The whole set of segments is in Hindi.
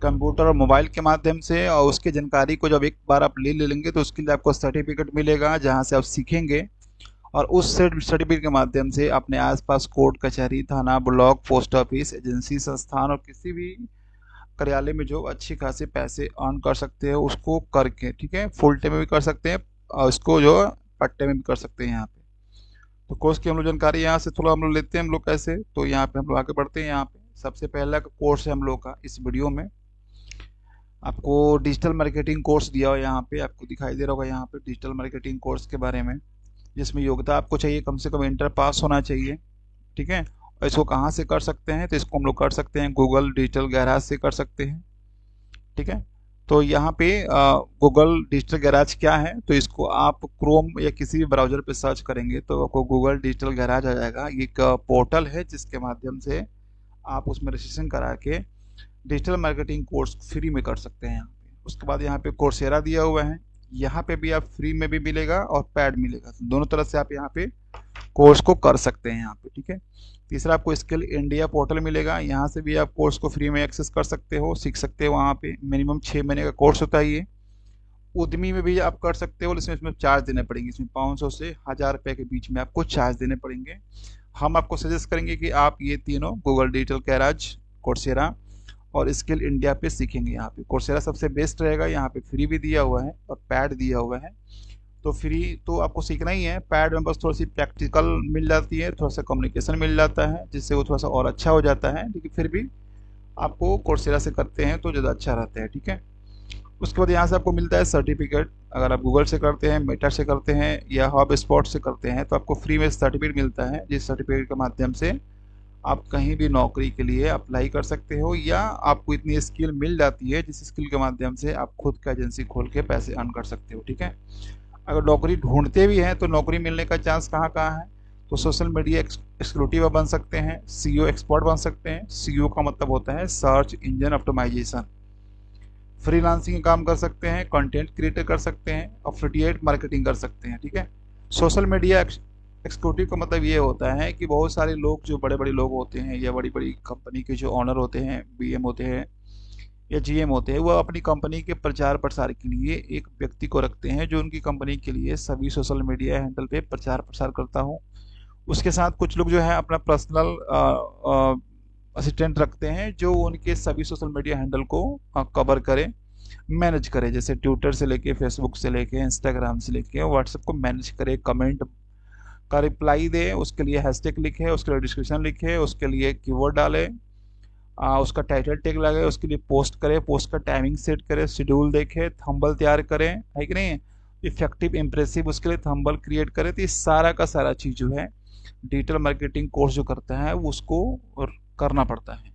कंप्यूटर और मोबाइल के माध्यम से, और उसकी जानकारी को जब एक बार आप ले लेंगे तो उसके लिए आपको सर्टिफिकेट मिलेगा जहाँ से आप सीखेंगे। और उस सर्टिफिकेट के माध्यम से अपने आसपास कोर्ट कचहरी थाना ब्लॉक पोस्ट ऑफिस एजेंसी संस्थान और किसी भी कार्यालय में जो अच्छी खासी पैसे अर्न कर सकते हो उसको करके, ठीक है, फुल टाइम में भी कर सकते हैं और इसको जो पार्ट टाइम में भी कर सकते हैं यहाँ पे। तो कोर्स की हम लोग जानकारी यहाँ से थोड़ा हम लोग लेते हैं, हम लोग कैसे, तो यहाँ पे हम लोग आगे बढ़ते हैं। यहाँ पे सबसे पहला कोर्स है हम लोग का इस वीडियो में, आपको डिजिटल मार्केटिंग कोर्स दिया हुआ है। यहाँ पे आपको दिखाई दे रहा होगा यहाँ पे डिजिटल मार्केटिंग कोर्स के बारे में, जिसमें योग्यता आपको चाहिए कम से कम इंटर पास होना चाहिए, ठीक है। और इसको कहाँ से कर सकते हैं, तो इसको हम लोग कर सकते हैं गूगल डिजिटल गैराज से कर सकते हैं, ठीक है। तो यहाँ पे गूगल डिजिटल गैराज क्या है, तो इसको आप क्रोम या किसी भी ब्राउजर पे सर्च करेंगे तो आपको गूगल डिजिटल गैराज आ जाएगा। ये एक पोर्टल है जिसके माध्यम से आप उसमें रजिस्ट्रेशन करा के डिजिटल मार्केटिंग कोर्स फ्री में कर सकते हैं यहाँ पे। उसके बाद यहाँ पे कोर्सेरा दिया हुआ है, यहाँ पे भी आप फ्री में भी मिलेगा और पैड मिलेगा, तो दोनों तरह से आप यहाँ पे कोर्स को कर सकते हैं यहाँ पे, ठीक है। तीसरा आपको स्किल इंडिया पोर्टल मिलेगा, यहाँ से भी आप कोर्स को फ्री में एक्सेस कर सकते हो, सीख सकते हो। वहाँ पे मिनिमम 6 महीने का कोर्स होता है ये। उद्यमी में भी आप कर सकते हो, लेकिन इसमें चार्ज देने पड़ेंगे, इसमें 500 से 1000 रुपये के बीच में आपको चार्ज देने पड़ेंगे। हम आपको सजेस्ट करेंगे कि आप ये तीनों गूगल डिजिटल गैराज, कोर्सेरा और स्किल इंडिया पे सीखेंगे। यहाँ पे कोर्सेरा सबसे बेस्ट रहेगा, यहाँ पे फ्री भी दिया हुआ है और पैड दिया हुआ है। तो फ्री तो आपको सीखना ही है, पैड में बस थोड़ी सी प्रैक्टिकल मिल जाती है, थोड़ा सा कम्युनिकेशन मिल जाता है जिससे वो थोड़ा सा और अच्छा हो जाता है, लेकिन फिर भी आपको कोर्सेरा से करते हैं तो ज़्यादा अच्छा रहता है, ठीक है। उसके बाद यहाँ से आपको मिलता है सर्टिफिकेट। अगर आप गूगल से करते हैं, मेटा से करते हैं या हब स्पॉट से करते हैं तो आपको फ्री में सर्टिफिकेट मिलता है, जिस सर्टिफिकेट के माध्यम से आप कहीं भी नौकरी के लिए अप्लाई कर सकते हो, या आपको इतनी स्किल मिल जाती है जिस स्किल के माध्यम से आप खुद का एजेंसी खोल के पैसे अर्न कर सकते हो, ठीक है। अगर नौकरी ढूंढते भी हैं तो नौकरी मिलने का चांस कहाँ कहाँ है, तो सोशल मीडिया एक्सिक्यूटिव बन सकते हैं, सीईओ एक्सपर्ट बन सकते हैं। सीईओ का मतलब होता है सर्च इंजन ऑप्टिमाइजेशन। फ्रीलांसिंग काम कर सकते हैं, कंटेंट क्रिएटर कर सकते हैं, अफिलिएट मार्केटिंग कर सकते हैं, ठीक है। सोशल मीडिया एक्सिक्यूटिव का मतलब ये होता है कि बहुत सारे लोग, जो बड़े बड़े लोग होते हैं या बड़ी बड़ी कंपनी के जो ऑनर होते हैं, बीएम होते हैं या जीएम होते हैं, वो अपनी कंपनी के प्रचार प्रसार के लिए एक व्यक्ति को रखते हैं जो उनकी कंपनी के लिए सभी सोशल मीडिया हैंडल पे प्रचार प्रसार करता हो। उसके साथ कुछ लोग जो है अपना पर्सनल असिस्टेंट रखते हैं जो उनके सभी सोशल मीडिया हैंडल को कवर करे, मैनेज करे, जैसे ट्विटर से लेके फेसबुक से लेके इंस्टाग्राम से लेके व्हाट्सएप को मैनेज करे, कमेंट का रिप्लाई दे, उसके लिए हैशटैग लिखे, उसके लिए डिस्क्रिप्शन लिखे, उसके लिए कीवर्ड डाले, उसका टाइटल टैग लगे, उसके लिए पोस्ट करे, पोस्ट का टाइमिंग सेट करे, शेड्यूल देखे, थंबल तैयार करे, है कि नहीं, इफेक्टिव इंप्रेसिव उसके लिए थंबल क्रिएट करे। तो ये सारा का सारा चीज़ जो है डिजिटल मार्केटिंग कोर्स जो करता है वो उसको करना पड़ता है।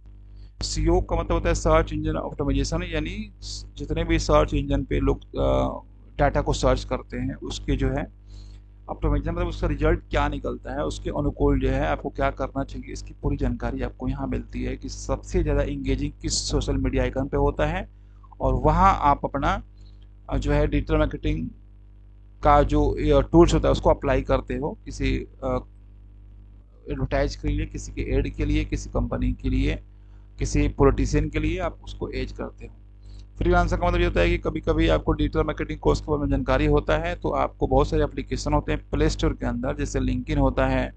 सीओ का मतलब होता है सर्च इंजन ऑप्टिमाइजेशन, यानी जितने भी सर्च इंजन पे लोग डाटा को सर्च करते हैं उसके जो है ऑप्टिमाइजेशन, मतलब उसका रिजल्ट क्या निकलता है, उसके अनुकूल जो है आपको क्या करना चाहिए, इसकी पूरी जानकारी आपको यहाँ मिलती है कि सबसे ज़्यादा इंगेजिंग किस सोशल मीडिया आइकन पे होता है, और वहाँ आप अपना जो है डिजिटल मार्केटिंग का जो टूल्स होता है उसको अप्लाई करते हो, किसी एडवर्टाइज के लिए, किसी के एड के लिए, किसी कंपनी के लिए, किसी पॉलिटिशियन के लिए आप उसको एज करते हो। फ्रीलांसर का मतलब ये होता है कि कभी कभी आपको डिजिटल मार्केटिंग कोर्स के बारे में जानकारी होता है तो आपको बहुत सारे एप्लीकेशन होते हैं प्ले स्टोर के अंदर, जैसे लिंक्डइन होता है,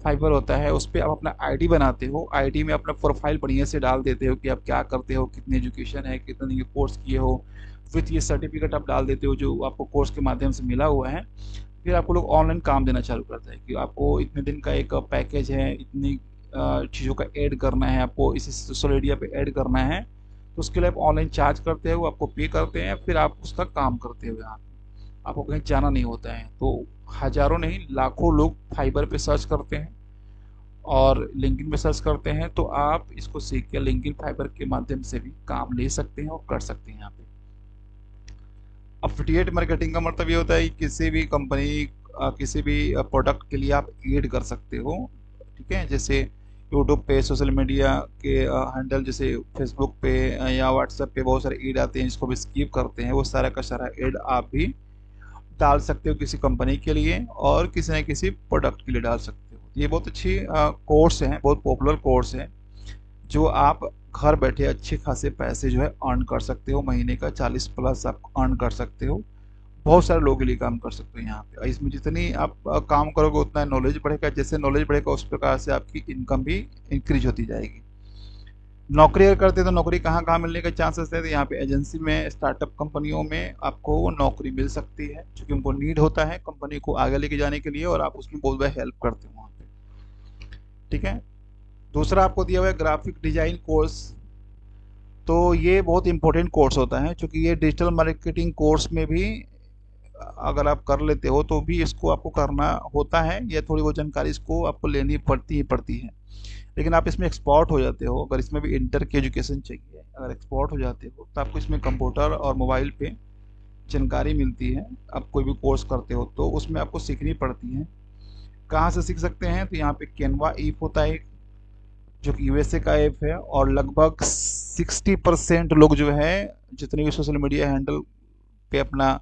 फाइवर होता है, उस पर आप अपना आईडी बनाते हो, आईडी में अपना प्रोफाइल बढ़िया से डाल देते हो कि आप क्या करते हो, कितनी एजुकेशन है, कितने दिन के कोर्स किए हो, विथ ये सर्टिफिकेट आप डाल देते हो जो आपको कोर्स के माध्यम से मिला हुआ है। फिर आपको लोग ऑनलाइन काम देना चालू करता है कि आपको इतने दिन का एक पैकेज है, इतनी चीज़ों का ऐड करना है, आपको इस सोशल मीडिया पे ऐड करना है, तो उसके लिए आप ऑनलाइन चार्ज करते हो, आपको पे करते हैं, फिर आप उसका काम करते हो। यहाँ आपको कहीं जाना नहीं होता है। तो हज़ारों नहीं लाखों लोग फाइबर पे सर्च करते हैं और लिंक्डइन पे सर्च करते हैं, तो आप इसको सीख के लिंक्डइन फाइबर के माध्यम से भी काम ले सकते हैं और कर सकते हैं। यहाँ पे अफिलिएट मार्केटिंग का मतलब ये होता है कि किसी भी कंपनी किसी भी प्रोडक्ट के लिए आप एड कर सकते हो, ठीक है। जैसे यूट्यूब पे सोशल मीडिया के हैंडल, जैसे फेसबुक पे या व्हाट्सएप पे बहुत सारे एड आते हैं जिसको भी स्किप करते हैं, वो सारा का सारा एड आप भी डाल सकते हो किसी कंपनी के लिए और किसी न किसी प्रोडक्ट के लिए डाल सकते हो। ये बहुत अच्छी कोर्स है, बहुत पॉपुलर कोर्स है जो आप घर बैठे अच्छे खासे पैसे जो है अर्न कर सकते हो, महीने का 40 प्लस आप अर्न कर सकते हो। बहुत सारे लोगों के लिए काम कर सकते हो यहाँ पे, और इसमें जितनी आप काम करोगे उतना नॉलेज बढ़ेगा, जैसे नॉलेज बढ़ेगा उस प्रकार से आपकी इनकम भी इंक्रीज होती जाएगी। नौकरी अगर करते हैं तो नौकरी कहाँ कहाँ मिलने के चांसेस है, तो यहाँ पे एजेंसी में, स्टार्टअप कंपनियों में आपको वो नौकरी मिल सकती है, क्योंकि उनको नीड होता है कंपनी को आगे लेके जाने के लिए, और आप उसमें बहुत बड़ा हेल्प करते हो वहाँ पे। ठीक है। दूसरा आपको दिया हुआ है ग्राफिक डिजाइन कोर्स। तो ये बहुत इंपॉर्टेंट कोर्स होता है, क्योंकि ये डिजिटल मार्केटिंग कोर्स में भी अगर आप कर लेते हो तो भी इसको आपको करना होता है, या थोड़ी बहुत जानकारी इसको आपको लेनी पड़ती ही पड़ती है। लेकिन आप इसमें एक्सपर्ट हो जाते हो, अगर इसमें भी इंटर की एजुकेशन चाहिए, अगर एक्सपर्ट हो जाते हो तो आपको इसमें कंप्यूटर और मोबाइल पे जानकारी मिलती है। आप कोई भी कोर्स करते हो तो उसमें आपको सीखनी पड़ती है। कहाँ से सीख सकते हैं, तो यहाँ पे कैनवा ऐप होता है जो कि यूएसए का ऐप है, और लगभग 60% लोग जो है जितने भी सोशल मीडिया हैंडल पे अपना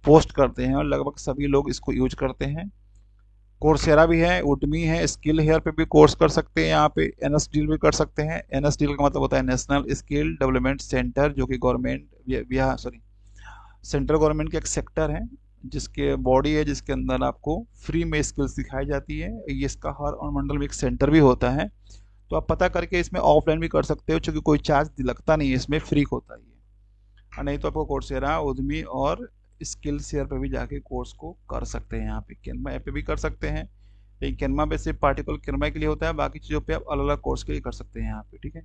पोस्ट करते हैं, और लगभग सभी लोग इसको यूज करते हैं। कोर्सेरा भी है, उडमी है, स्किल हेयर पे भी कोर्स कर सकते हैं, यहाँ पे एनएसडीएल भी कर सकते हैं। एनएसडीएल का मतलब होता है नेशनल स्किल डेवलपमेंट सेंटर, जो कि गवर्नमेंट सॉरी सेंट्रल गवर्नमेंट का एक सेक्टर है, जिसके बॉडी है, जिसके अंदर आपको फ्री में स्किल सिखाई जाती है। ये इसका हर मंडल में एक सेंटर भी होता है, तो आप पता करके इसमें ऑफलाइन भी कर सकते हो, क्योंकि कोई चार्ज लगता नहीं है, इसमें फ्री होता ही है। और नहीं तो आपको कोर्सेरा, उद्यमी और स्किल शेयर पे भी जाके कोर्स को कर सकते हैं। यहाँ पे कैनवा ऐप पे भी कर सकते हैं, लेकिन कैनवा पे सिर्फ पार्टिकुलर कैनवा के लिए होता है, बाकी चीज़ों पे आप अलग अलग कोर्स के लिए कर सकते हैं यहाँ पे। ठीक है।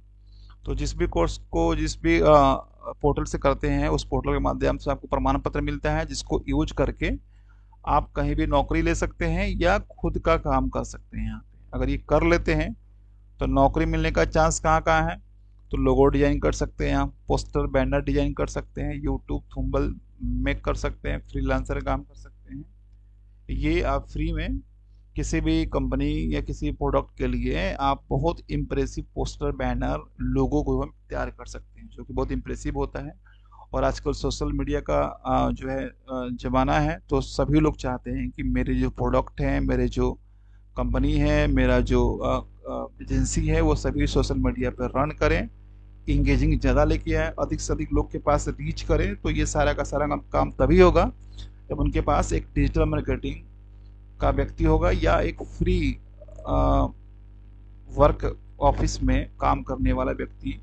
तो जिस भी कोर्स को जिस भी पोर्टल से करते हैं, उस पोर्टल के माध्यम से आपको प्रमाण पत्र मिलता है, जिसको यूज करके आप कहीं भी नौकरी ले सकते हैं या खुद का काम कर सकते हैं। यहाँ पे अगर ये कर लेते हैं तो नौकरी मिलने का चांस कहाँ कहाँ है, तो लोगो डिजाइन कर सकते हैं आप, पोस्टर बैनर डिजाइन कर सकते हैं, यूट्यूब थंबनेल मेक कर सकते हैं, फ्रीलांसर काम कर सकते हैं। ये आप फ्री में किसी भी कंपनी या किसी प्रोडक्ट के लिए आप बहुत इम्प्रेसिव पोस्टर बैनर लोगों को हम तैयार कर सकते हैं, जो कि बहुत इम्प्रेसिव होता है। और आजकल सोशल मीडिया का जो है ज़माना है, तो सभी लोग चाहते हैं कि मेरे जो प्रोडक्ट हैं, मेरे जो कंपनी है, मेरा जो एजेंसी है, वो सभी सोशल मीडिया पर रन करें, इंगेजिंग ज़्यादा लेके आए, अधिक से अधिक लोग के पास रीच करें। तो ये सारा का सारा काम तभी होगा जब उनके पास एक डिजिटल मार्केटिंग का व्यक्ति होगा, या एक फ्री वर्क ऑफिस में काम करने वाला व्यक्ति,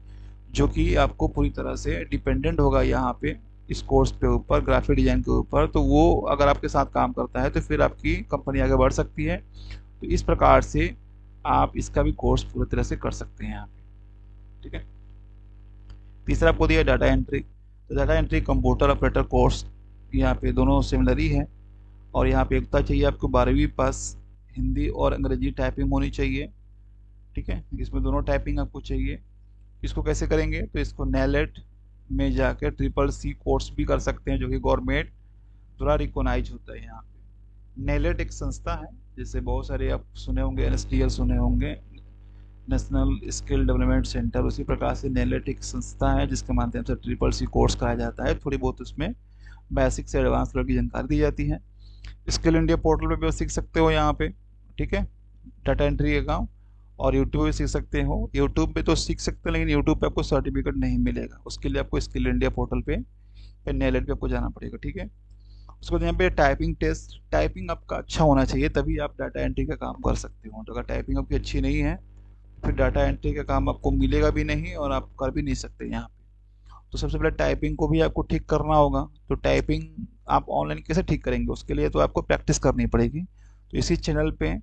जो कि आपको पूरी तरह से डिपेंडेंट होगा यहाँ पे इस कोर्स पे ऊपर, ग्राफिक डिजाइन के ऊपर। तो वो अगर आपके साथ काम करता है तो फिर आपकी कंपनी आगे बढ़ सकती है। तो इस प्रकार से आप इसका भी कोर्स पूरी तरह से कर सकते हैं यहाँ पे। ठीक है। तीसरा आपको दिया डाटा एंट्री। तो data entry computer operator course, यहाँ पे दोनों सिमिलर ही है, और यहाँ पे एकता चाहिए आपको 12वीं पास, हिंदी और अंग्रेजी टाइपिंग होनी चाहिए। ठीक है। इसमें दोनों टाइपिंग आपको चाहिए। इसको कैसे करेंगे, तो इसको नेलेट में जाकर CCC कोर्स भी कर सकते हैं, जो कि गवर्नमेंट द्वारा रिकॉग्नाइज होता है। यहाँ पे नेलेट एक संस्था है, जैसे बहुत सारे आप सुने होंगे, NSDL सुने होंगे, नेशनल स्किल डेवलपमेंट सेंटर, उसी प्रकार से नेलेट एक संस्था है जिसके माध्यम से CCC कोर्स कराया जाता है। थोड़ी बहुत उसमें बेसिक से एडवांस लेवल की जानकारी दी जाती है। स्किल इंडिया पोर्टल पे भी सीख सकते हो यहाँ पे। ठीक है। डाटा एंट्री का काम, और यूट्यूब पे सीख सकते हो। यूट्यूब पे तो सीख सकते हैं, लेकिन यूट्यूब पे आपको सर्टिफिकेट नहीं मिलेगा, उसके लिए आपको स्किल इंडिया पोर्टल पे या नेलेट पे आपको जाना पड़ेगा। ठीक है। उसके बाद यहाँ पे टाइपिंग टेस्ट, टाइपिंग आपका अच्छा होना चाहिए, तभी आप डाटा एंट्री का काम कर सकते हो। तो अगर टाइपिंग आपकी अच्छी नहीं है, फिर डाटा एंट्री का काम आपको मिलेगा भी नहीं, और आप कर भी नहीं सकते यहाँ पे। तो सबसे पहले टाइपिंग को भी आपको ठीक करना होगा। तो टाइपिंग आप ऑनलाइन कैसे ठीक करेंगे, उसके लिए तो आपको प्रैक्टिस करनी पड़ेगी। तो इसी चैनल पे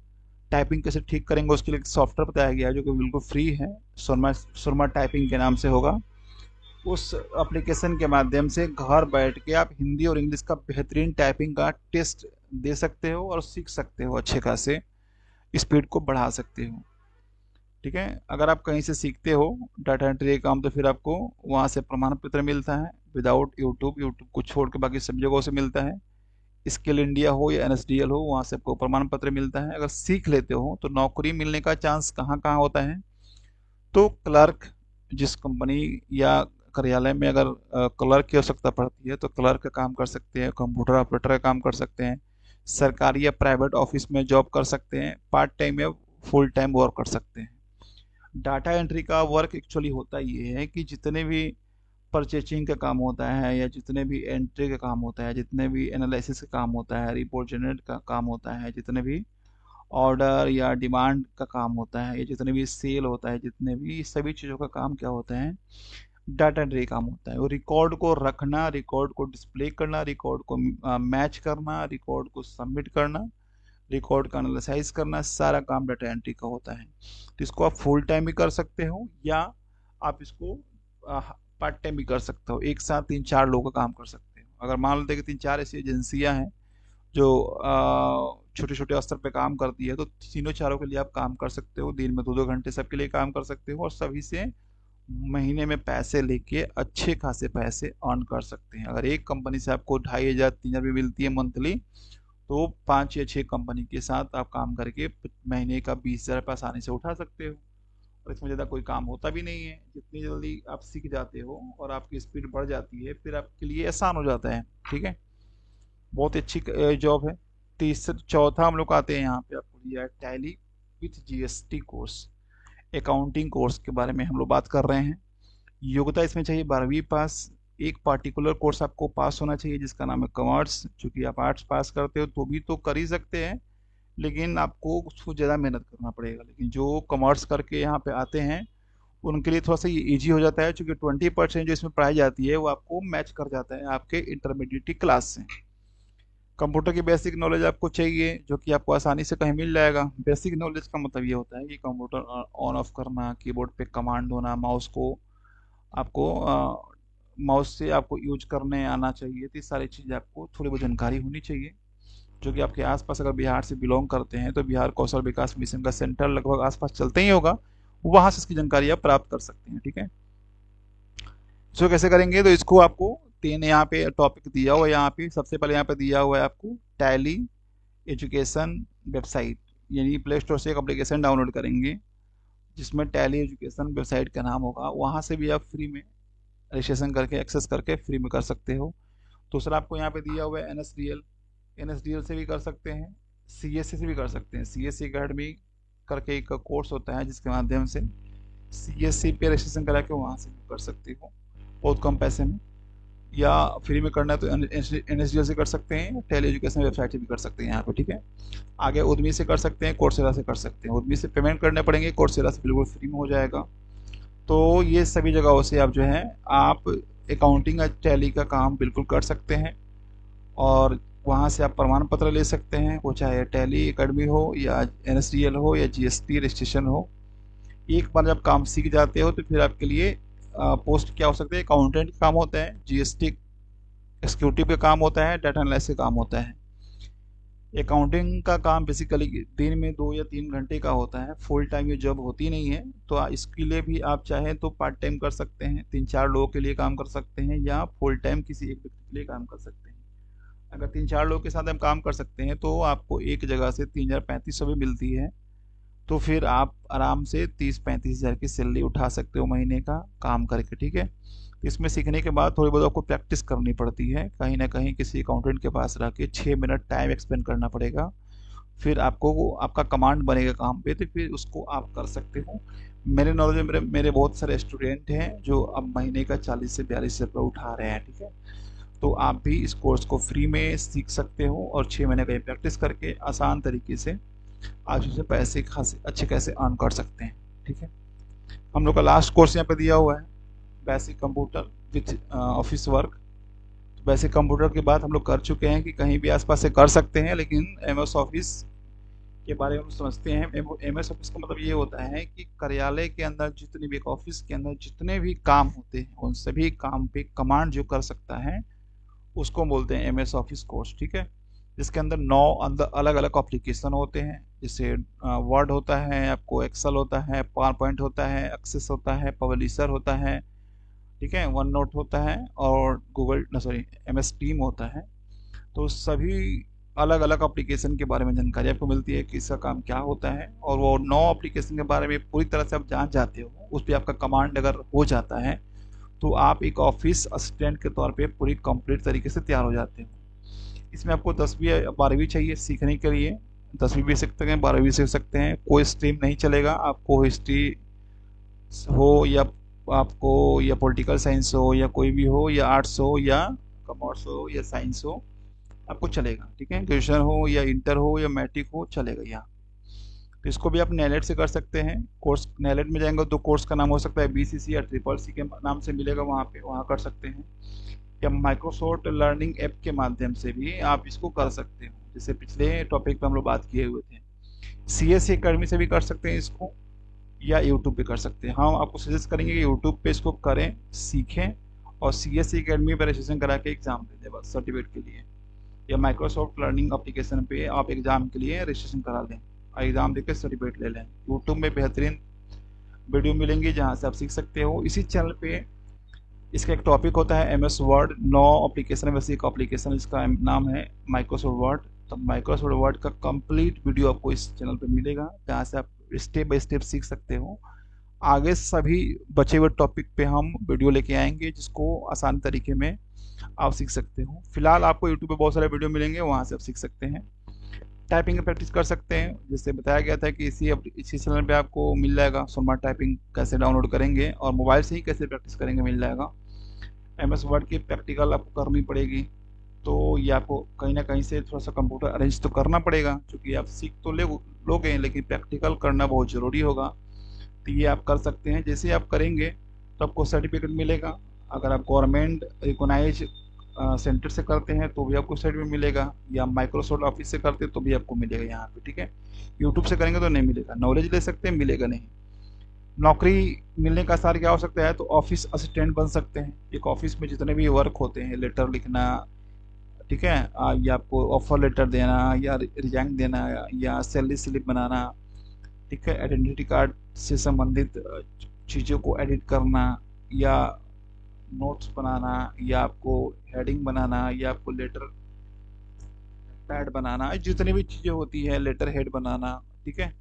टाइपिंग कैसे ठीक करेंगे उसके लिए एक सॉफ्टवेयर बताया गया है, जो कि बिल्कुल फ्री है, सुरमा टाइपिंग के नाम से होगा। उस एप्लीकेशन के माध्यम से घर बैठ के आप हिंदी और इंग्लिश का बेहतरीन टाइपिंग का टेस्ट दे सकते हो, और सीख सकते हो, अच्छे खासे स्पीड को बढ़ा सकते हो। ठीक है। अगर आप कहीं से सीखते हो डाटा एंट्री का काम, तो फिर आपको वहाँ से प्रमाण पत्र मिलता है, विदाउट यूट्यूब को छोड़ के बाकी सब जगहों से मिलता है। स्किल इंडिया हो या NSDL हो, वहाँ से आपको प्रमाण पत्र मिलता है। अगर सीख लेते हो तो नौकरी मिलने का चांस कहाँ कहाँ होता है, तो क्लर्क, जिस कंपनी या कार्यालय में अगर क्लर्क की आवश्यकता पड़ती है तो क्लर्क का काम कर सकते हैं, कंप्यूटर ऑपरेटर का काम कर सकते हैं, सरकारी या प्राइवेट ऑफिस में जॉब कर सकते हैं, पार्ट टाइम या फुल टाइम वर्क कर सकते हैं। डाटा एंट्री का वर्क एक्चुअली होता ये है कि जितने भी परचेजिंग का काम होता है, या जितने भी एंट्री का काम होता है, जितने भी एनालिसिस का काम होता है, रिपोर्ट जनरेट का काम होता है, जितने भी ऑर्डर या डिमांड का काम होता है, या जितने भी सेल होता है, जितने भी सभी चीज़ों का काम क्या होता है, डाटा एंट्री काम होता है। वो रिकॉर्ड को रखना, रिकॉर्ड को डिस्प्ले करना, रिकॉर्ड को मैच करना, रिकॉर्ड को सबमिट करना, रिकॉर्ड का एनालिसाइज करना, सारा काम डाटा एंट्री का होता है। तो इसको आप फुल टाइम भी कर सकते हो, या आप इसको पार्ट टाइम भी कर सकते हो। एक साथ 3-4 लोगों का काम कर सकते हो। अगर मान लेते हैं कि 3-4 ऐसी एजेंसियां हैं जो छोटे छोटे स्तर पे काम करती है, तो तीनों चारों के लिए आप काम कर सकते हो। दिन में 2-2 घंटे सबके लिए काम कर सकते हो, और सभी से महीने में पैसे लेके अच्छे खासे पैसे अर्न कर सकते हैं। अगर एक कंपनी से आपको 2,500-3,000 भी मिलती है मंथली, तो 5 या 6 कंपनी के साथ आप काम करके महीने का 20,000 रुपये आसानी से उठा सकते हो। और इसमें ज़्यादा कोई काम होता भी नहीं है। जितनी जल्दी आप सीख जाते हो और आपकी स्पीड बढ़ जाती है, फिर आपके लिए आसान हो जाता है। ठीक है, बहुत ही अच्छी जॉब है। चौथा हम लोग आते हैं, यहाँ पे आपको दिया है tally with GST course. Accounting course के बारे में हम लोग बात कर रहे हैं। योग्यता इसमें चाहिए 12वीं पास। एक पार्टिकुलर कोर्स आपको पास होना चाहिए जिसका नाम है कॉमर्स। चूंकि आप आर्ट्स पास करते हो तो भी तो कर ही सकते हैं, लेकिन आपको उसको ज़्यादा मेहनत करना पड़ेगा। लेकिन जो कॉमर्स करके यहाँ पे आते हैं उनके लिए थोड़ा सा ये ईजी हो जाता है, क्योंकि 20% जो इसमें पढ़ाई जाती है वो आपको मैच कर जाता है आपके इंटरमीडिएट क्लास से। कंप्यूटर की बेसिक नॉलेज आपको चाहिए, जो कि आपको आसानी से कहीं मिल जाएगा। बेसिक नॉलेज का मतलब ये होता है कि कंप्यूटर ऑन ऑफ करना, कीबोर्ड पे कमांड होना, माउस को आपको माउस से आपको यूज करने आना चाहिए। तो ये सारी चीज़ें आपको थोड़ी बहुत जानकारी होनी चाहिए। जो कि आपके आसपास अगर बिहार से बिलोंग करते हैं तो बिहार कौशल विकास मिशन का सेंटर लगभग आसपास चलते ही होगा, वहाँ से इसकी जानकारी आप प्राप्त कर सकते हैं। ठीक है, इसको कैसे करेंगे? तो इसको आपको 3 यहाँ पे टॉपिक दिया हुआ है। यहाँ पे सबसे पहले यहाँ पे दिया हुआ है आपको टैली एजुकेशन वेबसाइट, यानी प्ले स्टोर से एक एप्लीकेशन डाउनलोड करेंगे जिसमें टैली एजुकेशन वेबसाइट का नाम होगा। वहाँ से भी आप फ्री में रजिस्ट्रेशन करके एक्सेस करके फ्री में कर सकते हो। दूसरा आपको यहाँ पे दिया हुआ है NSDL। NSDL से भी कर सकते हैं, CSC से भी कर सकते हैं। CSC अकेडमी करके एक कोर्स होता है जिसके माध्यम से CSC पे रजिस्ट्रेशन करा के वहाँ से भी कर सकते हो बहुत कम पैसे में। या फ्री में करना है तो NSDL से कर सकते हैं, टेली एजुकेशन वेबसाइट से भी कर सकते हैं यहाँ पे। ठीक है, आगे उद्यमी से कर सकते हैं, कोर्सेरा से कर सकते हैं। उद्यमी से पेमेंट करने पड़ेंगे, कोर्सेरा से बिल्कुल फ्री में हो जाएगा। तो ये सभी जगहों से आप जो है आप अकाउंटिंग या टैली का काम बिल्कुल कर सकते हैं, और वहाँ से आप प्रमाण पत्र ले सकते हैं, वो चाहे टैली अकेडमी हो या NSDL हो या GST रजिस्ट्रेशन हो। एक बार जब काम सीख जाते हो तो फिर आपके लिए पोस्ट क्या हो सकते हैं? अकाउंटेंट का काम होता है, GST एक्सिक्यूटिव का काम होता है, डाटा एनालिसिस का काम होता है। अकाउंटिंग का काम बेसिकली दिन में 2 या 3 घंटे का होता है, फुल टाइम ये जॉब होती नहीं है। तो इसके लिए भी आप चाहें तो पार्ट टाइम कर सकते हैं, 3-4 लोगों के लिए काम कर सकते हैं, या फुल टाइम किसी एक व्यक्ति के लिए काम कर सकते हैं। अगर 3-4 लोगों के साथ हम काम कर सकते हैं तो आपको एक जगह से 3,3500 भी मिलती है। तो फिर आप आराम से 30-35 हज़ार की सैलरी उठा सकते हो महीने का काम करके। ठीक है, तो इसमें सीखने के बाद थोड़ी बहुत आपको प्रैक्टिस करनी पड़ती है, कहीं ना कहीं किसी अकाउंटेंट के पास रह के 6 मिनट टाइम एक्सपेंड करना पड़ेगा। फिर आपको आपका कमांड बनेगा काम पे, तो फिर उसको आप कर सकते हो। मेरे नॉलेज में मेरे बहुत सारे स्टूडेंट हैं जो अब महीने का 40 से 42 रुपये उठा रहे हैं। ठीक है, तो आप भी इस कोर्स को फ्री में सीख सकते हो, और 6 महीने का प्रैक्टिस करके आसान तरीके से आप उससे पैसे खासे अच्छे कैसे अर्न कर सकते हैं। ठीक है, हम लोग का लास्ट कोर्स यहाँ पे दिया हुआ है basic computer with office work. Basic computer की बात हम लोग कर चुके हैं कि कहीं भी आसपास से कर सकते हैं, लेकिन MS ऑफिस के बारे में हम समझते हैं। MS ऑफिस का मतलब ये होता है कि कार्यालय के अंदर जितने भी, ऑफिस के अंदर जितने भी काम होते हैं उन सभी काम पे कमांड जो कर सकता है उसको बोलते हैं MS ऑफिस कोर्स। ठीक है, जिसके अंदर 9 अलग अलग एप्लीकेशन होते हैं, जैसे वर्ड होता है, आपको एक्सेल होता है, पावर पॉइंट होता है, एक्सेस होता है, पब्लिशर होता है, ठीक है, वन नोट होता है, और MS टीम होता है। तो सभी अलग अलग एप्लीकेशन के बारे में जानकारी आपको मिलती है कि इसका काम क्या होता है, और वो 9 एप्लीकेशन के बारे में पूरी तरह से आप जान जाते हो। उस पर आपका कमांड अगर हो जाता है तो आप एक ऑफिस असिस्टेंट के तौर पे पूरी कंप्लीट तरीके से तैयार हो जाते हो। इसमें आपको 10वीं या 12वीं चाहिए सीखने के लिए, 10वीं भी सीख सकते हैं, 12वीं सीख सकते हैं, कोई स्ट्रीम नहीं चलेगा। आपको हिस्ट्री हो या आपको या पॉलिटिकल साइंस हो या कोई भी हो या आर्ट्स हो या कॉमर्स हो या साइंस हो, आपको चलेगा। ठीक है, ग्रेजुएशन हो या इंटर हो या मैट्रिक हो, चलेगा यहाँ। तो इसको भी आप नेलेट से कर सकते हैं। कोर्स नेलेट में जाएंगे तो कोर्स का नाम हो सकता है बीसीसी या ट्रिपल सी के नाम से मिलेगा, वहाँ पे वहाँ कर सकते हैं। या माइक्रोसॉफ्ट लर्निंग ऐप के माध्यम से भी आप इसको कर सकते हो, जैसे पिछले टॉपिक पे हम लोग बात किए हुए थे। सीएससी एकेडमी से भी कर सकते हैं इसको, या यूट्यूब पे कर सकते हैं। हम आपको सजेस्ट करेंगे कि यूट्यूब पे इसको करें, सीखें, और सीएससी एकेडमी पर रजिस्ट्रेशन करा के एग्जाम दे दें बस सर्टिफिकेट के लिए। या माइक्रोसॉफ्ट लर्निंग एप्लीकेशन पे आप एग्जाम के लिए रजिस्ट्रेशन करा लें और एग्जाम देकर सर्टिफिकेट ले लें। यूट्यूब में बेहतरीन वीडियो मिलेंगी जहाँ से आप सीख सकते हो। इसी चैनल पे इसका एक टॉपिक होता है MS वर्ड, 9 एप्लीकेशन में से एक एप्लीकेशन इसका नाम है माइक्रोसॉफ्ट वर्ड। तो माइक्रोसॉफ्ट वर्ड का कंप्लीट वीडियो आपको इस चैनल पे मिलेगा, जहाँ से आप स्टेप बाय स्टेप सीख सकते हो। आगे सभी बचे हुए टॉपिक पे हम वीडियो लेके आएंगे जिसको आसान तरीके में आप सीख सकते हो। फिलहाल आपको यूट्यूब पे बहुत सारे वीडियो मिलेंगे, वहाँ से आप सीख सकते हैं। टाइपिंग की प्रैक्टिस कर सकते हैं, जैसे बताया गया था कि इसी चैनल पे आपको मिल जाएगा। सुरमा टाइपिंग कैसे डाउनलोड करेंगे और मोबाइल से ही कैसे प्रैक्टिस करेंगे, मिल जाएगा। MS वर्ड की प्रैक्टिकल आपको करनी पड़ेगी, तो ये आपको कहीं ना कहीं से थोड़ा सा कंप्यूटर अरेंज तो करना पड़ेगा, क्योंकि आप सीख तो लोगे लेकिन प्रैक्टिकल करना बहुत ज़रूरी होगा। तो ये आप कर सकते हैं। जैसे आप करेंगे तो आपको सर्टिफिकेट मिलेगा। अगर आप गवर्नमेंट रिकोगनाइज सेंटर से करते हैं तो भी आपको सर्टिफिकेट मिलेगा, या माइक्रोसॉफ्ट ऑफिस से करते हैं तो भी आपको मिलेगा यहाँ पे। ठीक है, यूट्यूब से करेंगे तो नहीं मिलेगा। नॉलेज ले सकते हैं, मिलेगा नहीं। नौकरी मिलने का आसार क्या हो सकता है, तो ऑफिस असिस्टेंट बन सकते हैं। एक ऑफिस में जितने भी वर्क होते हैं, लेटर लिखना, ठीक है, या आपको ऑफर लेटर देना या रिजाइन देना या सैलरी स्लिप बनाना, ठीक है, आइडेंटिटी कार्ड से संबंधित चीज़ों को एडिट करना, या नोट्स बनाना, या आपको हेडिंग बनाना, या आपको लेटर पैड बनाना, जितनी भी चीज़ें होती है, लेटर हेड बनाना। ठीक है,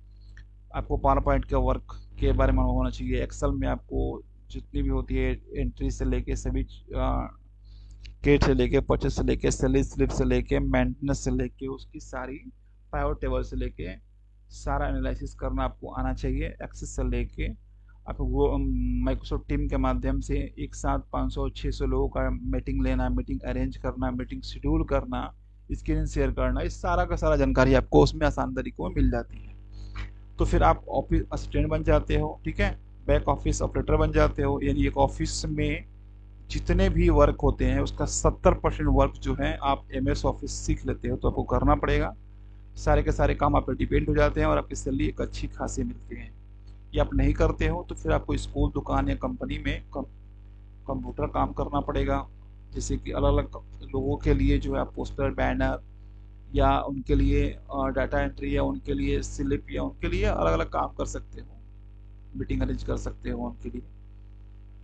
आपको पावर पॉइंट के वर्क के बारे में होना चाहिए। एक्सेल में आपको जितनी भी होती है एंट्री से लेके सभी केट से लेके परचेस से लेके सैलरी स्लिप से लेके मेंटेनेंस से लेके उसकी सारी पाइवट टेबल से लेके सारा एनालिसिस करना आपको आना चाहिए। एक्सेस से लेके आपको वो माइक्रोसॉफ्ट टीम के माध्यम से एक साथ 500-600 लोगों का मीटिंग लेना, मीटिंग अरेंज करना, मीटिंग शेड्यूल करना, स्क्रीन शेयर करना, इस सारा का सारा जानकारी आपको उसमें आसान तरीकों में मिल जाती है। तो फिर आप ऑफिस असिस्टेंट बन जाते हो। ठीक है, बैक ऑफिस ऑपरेटर बन जाते हो, यानी एक ऑफिस में जितने भी वर्क होते हैं उसका 70% वर्क जो है आप MS ऑफिस सीख लेते हो तो आपको करना पड़ेगा। सारे के सारे काम आप पे डिपेंड हो जाते हैं और आपकी सैलरी एक अच्छी खासी मिलती है। ये आप नहीं करते हो तो फिर आपको स्कूल, दुकान या कंपनी में कंप्यूटर काम करना पड़ेगा। जैसे कि अलग अलग लोगों के लिए जो है आप पोस्टर, बैनर, या उनके लिए डाटा एंट्री, या उनके लिए स्लिप, या उनके लिए अलग अलग काम कर सकते हो, मीटिंग अरेंज कर सकते हो उनके लिए।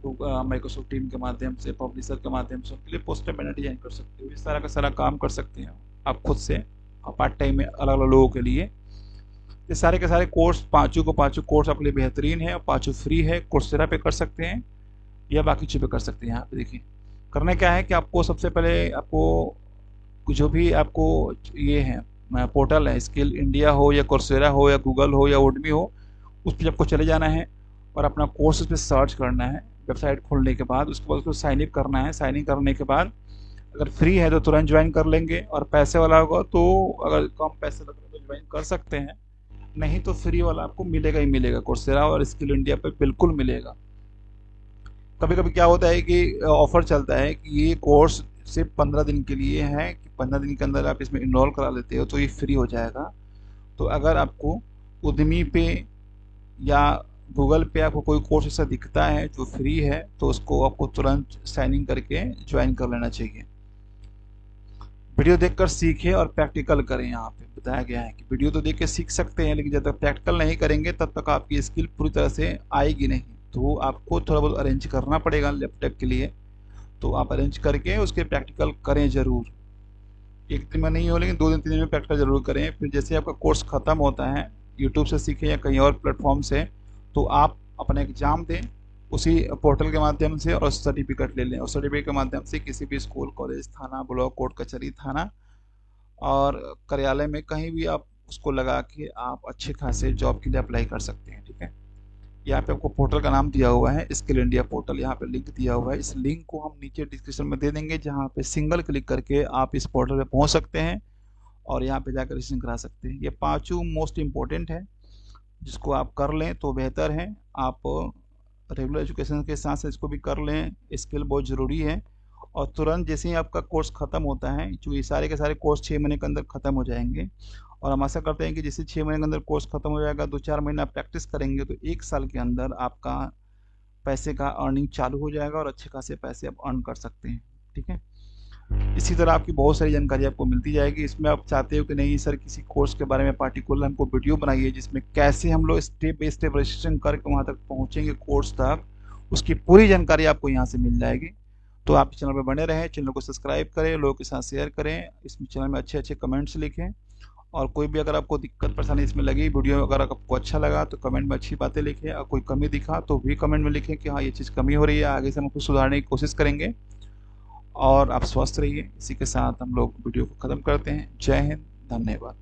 तो माइक्रोसॉफ्ट टीम के माध्यम से, पब्लिशर के माध्यम से उनके लिए पोस्टर, बैनर डिजाइन कर सकते हो। इस तरह का सारा काम कर सकते हैं आप खुद से पार्ट टाइम में अलग अलग लोगों के लिए। ये सारे के सारे कोर्स, पाँचों को पाँचों कोर्स आपके लिए बेहतरीन है और पाँचों फ्री है। कोर्सेरा पे कर सकते हैं या बाकी चीज़ पे कर सकते हैं। यहाँ पे देखिए करना क्या है कि आपको सबसे पहले आपको जो भी आपको ये है पोर्टल है, स्किल इंडिया हो या कोर्सेरा हो या गूगल हो या उडमी हो, उस पर आपको चले जाना है और अपना कोर्स उस पर सर्च करना है। वेबसाइट खोलने के बाद उसके बाद उसको साइन अप करना है। साइन इन करने के बाद अगर फ्री है तो तुरंत ज्वाइन कर लेंगे, और पैसे वाला होगा तो अगर कम पैसे लग रहे तो ज्वाइन कर सकते हैं, नहीं तो फ्री वाला आपको मिलेगा ही मिलेगा। कोर्सेरा और स्किल इंडिया पे बिल्कुल मिलेगा। कभी कभी क्या होता है कि ऑफर चलता है कि ये कोर्स सिर्फ 15 दिन के लिए है, कि 15 दिन के अंदर आप इसमें इनरोल करा लेते हो तो ये फ्री हो जाएगा। तो अगर आपको उद्यमी पे या गूगल पे आपको कोई कोर्स ऐसा दिखता है जो फ्री है तो उसको आपको तुरंत साइन इन करके ज्वाइन कर लेना चाहिए। वीडियो देखकर सीखें और प्रैक्टिकल करें। यहाँ पे बताया गया है कि वीडियो तो देख के सीख सकते हैं, लेकिन जब तक प्रैक्टिकल नहीं करेंगे तब तक आपकी स्किल पूरी तरह से आएगी नहीं। तो आपको थोड़ा बहुत अरेंज करना पड़ेगा लैपटॉप के लिए, तो आप अरेंज करके उसके प्रैक्टिकल करें ज़रूर। एक दिन में नहीं हो लेकिन 2 दिन 3 दिन में प्रैक्टिकल जरूर करें। फिर जैसे आपका कोर्स ख़त्म होता है, यूट्यूब से सीखें या कहीं और प्लेटफॉर्म से, तो आप अपना एग्ज़ाम दें उसी पोर्टल के माध्यम से और सर्टिफिकेट ले लें। और सर्टिफिकेट के माध्यम से किसी भी स्कूल, कॉलेज, थाना, ब्लॉक, कोर्ट कचहरी, थाना और कार्यालय में कहीं भी आप उसको लगा के आप अच्छे खासे जॉब के लिए अप्लाई कर सकते हैं। ठीक है, यहाँ पे आपको पोर्टल का नाम दिया हुआ है स्किल इंडिया पोर्टल, यहाँ पे लिंक दिया हुआ है। इस लिंक को हम नीचे डिस्क्रिप्शन में दे देंगे, जहाँ पे सिंगल क्लिक करके आप इस पोर्टल पे पहुँच सकते हैं और यहाँ पे जाकर रजिस्ट्रेशन करा सकते हैं। ये पांचों मोस्ट इम्पोर्टेंट है, जिसको आप कर लें तो बेहतर है। आप रेगुलर एजुकेशन के साथ साथ इसको भी कर लें, स्किल बहुत ज़रूरी है। और तुरंत जैसे ही आपका कोर्स ख़त्म होता है, जो ये सारे के सारे कोर्स 6 महीने के अंदर ख़त्म हो जाएंगे, और हम आशा करते हैं कि जैसे 6 महीने के अंदर कोर्स ख़त्म हो जाएगा, 2-4 महीना प्रैक्टिस करेंगे तो 1 साल के अंदर आपका पैसे का अर्निंग चालू हो जाएगा और अच्छे खासे पैसे आप अर्न कर सकते हैं। ठीक है, इसी तरह आपकी बहुत सारी जानकारी आपको मिलती जाएगी। इसमें आप चाहते हो कि नहीं सर किसी कोर्स के बारे में पार्टिकुलर हमको वीडियो बनाइए, जिसमें कैसे हम लोग स्टेप बाई स्टेप रजिस्ट्रेशन करके वहाँ तक पहुँचेंगे कोर्स तक, उसकी पूरी जानकारी आपको यहाँ से मिल जाएगी। तो आप चैनल पर बने रहें, चैनल को सब्सक्राइब करें, लोगों के साथ शेयर करें, इस चैनल में अच्छे अच्छे कमेंट्स लिखें। और कोई भी अगर आपको दिक्कत परेशानी इसमें लगी, वीडियो अगर आपको अच्छा लगा तो कमेंट में अच्छी बातें लिखें, और कोई कमी दिखा तो भी कमेंट में लिखें कि हाँ ये चीज़ कमी हो रही है, आगे से हम उसको सुधारने की कोशिश करेंगे। और आप स्वस्थ रहिए। इसी के साथ हम लोग वीडियो को ख़त्म करते हैं। जय हिंद, धन्यवाद।